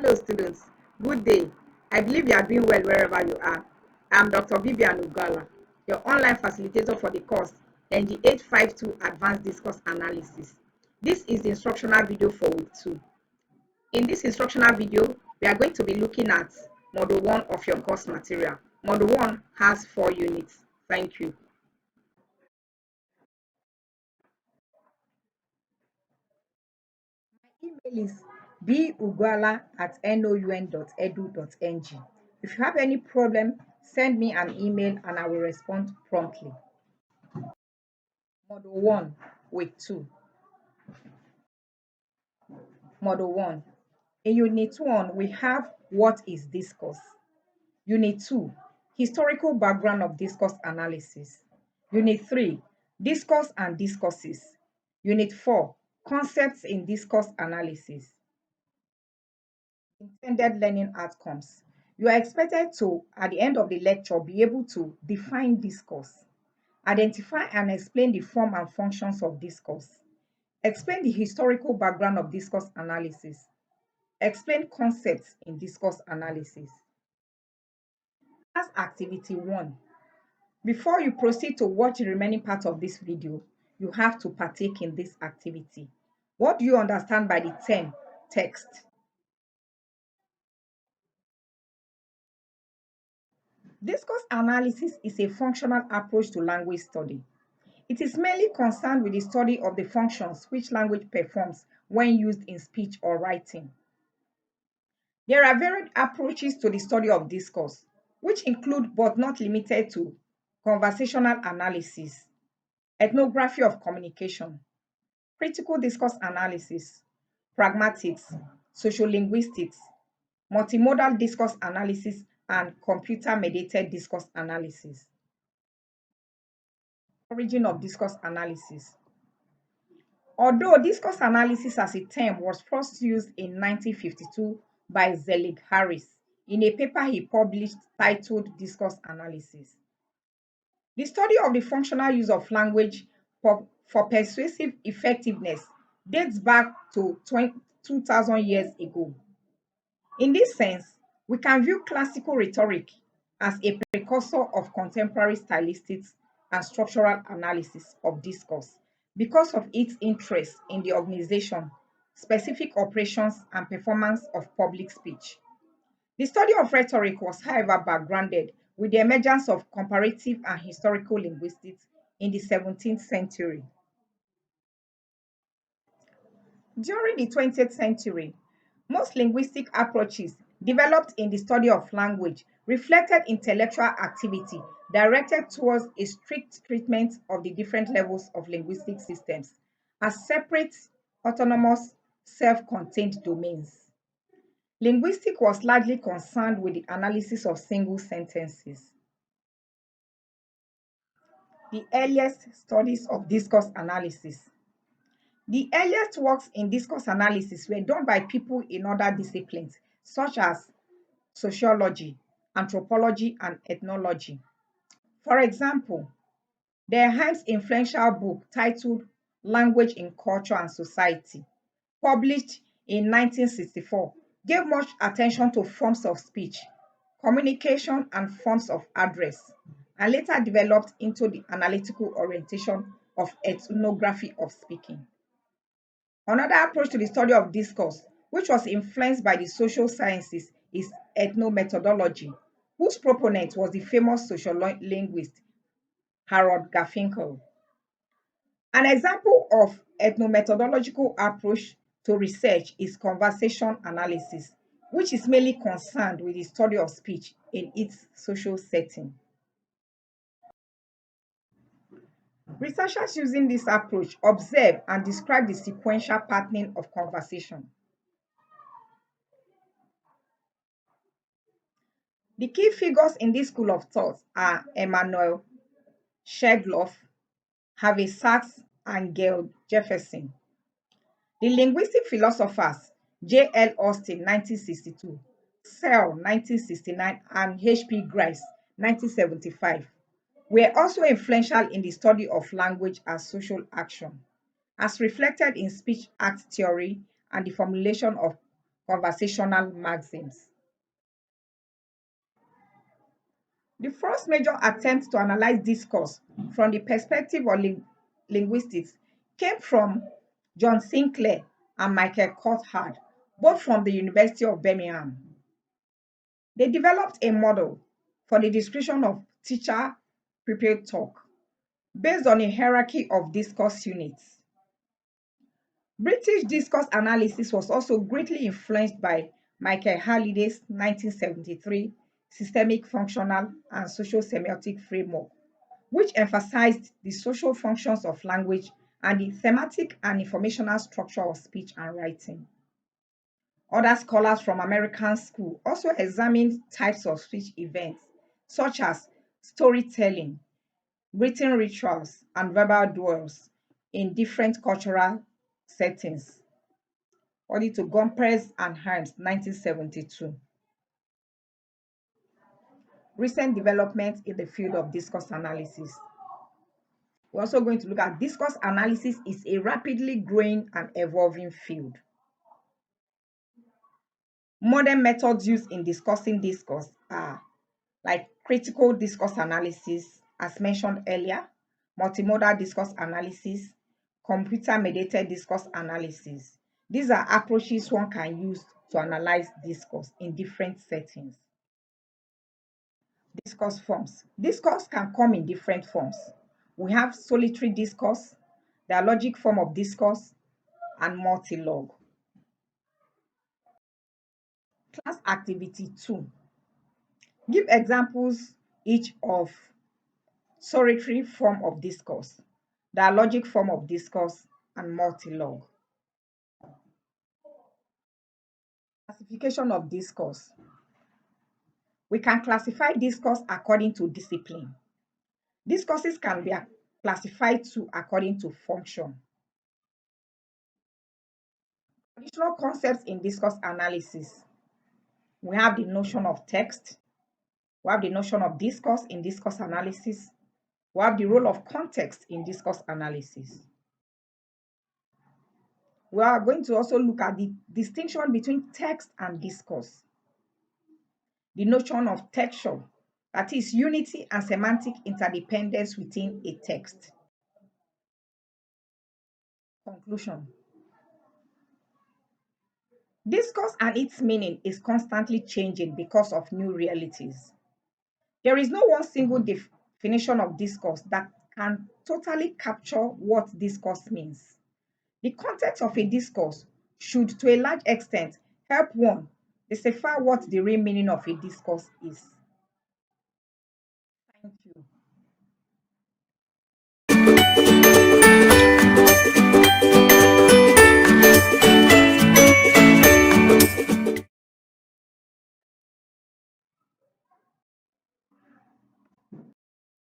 Hello students, good day. I believe you are doing well wherever you are. I'm Dr. Vivian Ugala, your online facilitator for the course ENG852 Advanced Discourse Analysis. This is the instructional video for week 2. In this instructional video, we are going to be looking at Module 1 of your course material. Module 1 has 4 units. Thank you. Email is bugala@noun.edu.ng. If you have any problem, send me an email and I will respond promptly. Module 1, Week 2. Module 1. In Unit 1, we have What is Discourse? Unit 2, Historical Background of Discourse Analysis. Unit 3, Discourse and Discourses. Unit 4, Concepts in Discourse Analysis. Intended learning outcomes. You are expected to, at the end of the lecture, be able to define discourse, identify and explain the form and functions of discourse, explain the historical background of discourse analysis, explain concepts in discourse analysis. As activity 1, before you proceed to watch the remaining part of this video, you have to partake in this activity. What do you understand by the term text? Discourse analysis is a functional approach to language study. It is mainly concerned with the study of the functions which language performs when used in speech or writing. There are varied approaches to the study of discourse, which include but not limited to conversational analysis, ethnography of communication, critical discourse analysis, pragmatics, sociolinguistics, multimodal discourse analysis, and computer-mediated discourse analysis. Origin of discourse analysis. Although discourse analysis as a term was first used in 1952 by Zelig Harris in a paper he published titled Discourse Analysis. The study of the functional use of language for persuasive effectiveness dates back to 2,000 years ago. In this sense, we can view classical rhetoric as a precursor of contemporary stylistics and structural analysis of discourse because of its interest in the organization, specific operations, and performance of public speech. The study of rhetoric was, however, backgrounded with the emergence of comparative and historical linguistics in the 17th century. During the 20th century, most linguistic approaches developed in the study of language reflected intellectual activity directed towards a strict treatment of the different levels of linguistic systems as separate, autonomous, self-contained domains. Linguistics was largely concerned with the analysis of single sentences. The earliest studies of discourse analysis. The earliest works in discourse analysis were done by people in other disciplines, such as sociology, anthropology, and ethnology. For example, Derheim's influential book titled Language in Culture and Society, published in 1964, gave much attention to forms of speech, communication, and forms of address, and later developed into the analytical orientation of ethnography of speaking. Another approach to the study of discourse, which was influenced by the social sciences, is ethnomethodology, whose proponent was the famous sociolinguist Harold Garfinkel. An example of ethnomethodological approach to research is conversation analysis, which is mainly concerned with the study of speech in its social setting. Researchers using this approach observe and describe the sequential patterning of conversation. The key figures in this school of thought are Emmanuel Shegloff, Harvey Sachs, and Gail Jefferson. The linguistic philosophers J.L. Austin, 1962, Searle, 1969, and H.P. Grice, 1975, were also influential in the study of language as social action, as reflected in speech act theory and the formulation of conversational maxims. The first major attempt to analyze discourse from the perspective of linguistics came from John Sinclair and Michael Coulthard, both from the University of Birmingham. They developed a model for the description of teacher prepared talk based on a hierarchy of discourse units. British discourse analysis was also greatly influenced by Michael Halliday's 1973 systemic functional and social semiotic framework, which emphasized the social functions of language and the thematic and informational structure of speech and writing. Other scholars from American School also examined types of speech events, such as storytelling, written rituals, and verbal duels in different cultural settings, according to Gomperz and Harms, 1972. Recent developments in the field of discourse analysis. We're also going to look at discourse analysis is a rapidly growing and evolving field. Modern methods used in discussing discourse are like critical discourse analysis, as mentioned earlier, multimodal discourse analysis, computer-mediated discourse analysis. These are approaches one can use to analyze discourse in different settings. Discourse forms. Discourse can come in different forms. We have solitary discourse, dialogic form of discourse, and multi-log. Class activity 2. Give examples each of solitary form of discourse, dialogic form of discourse, and multi-log. Classification of discourse. We can classify discourse according to discipline. Discourses can be classified too according to function. Additional concepts in discourse analysis. We have the notion of text. We have the notion of discourse in discourse analysis. We have the role of context in discourse analysis. We are going to also look at the distinction between text and discourse. The notion of texture, that is unity and semantic interdependence within a text. Conclusion. Discourse and its meaning is constantly changing because of new realities. There is no one single definition of discourse that can totally capture what discourse means. The context of a discourse should, to a large extent, help one decipher what the real meaning of a discourse is. Thank you.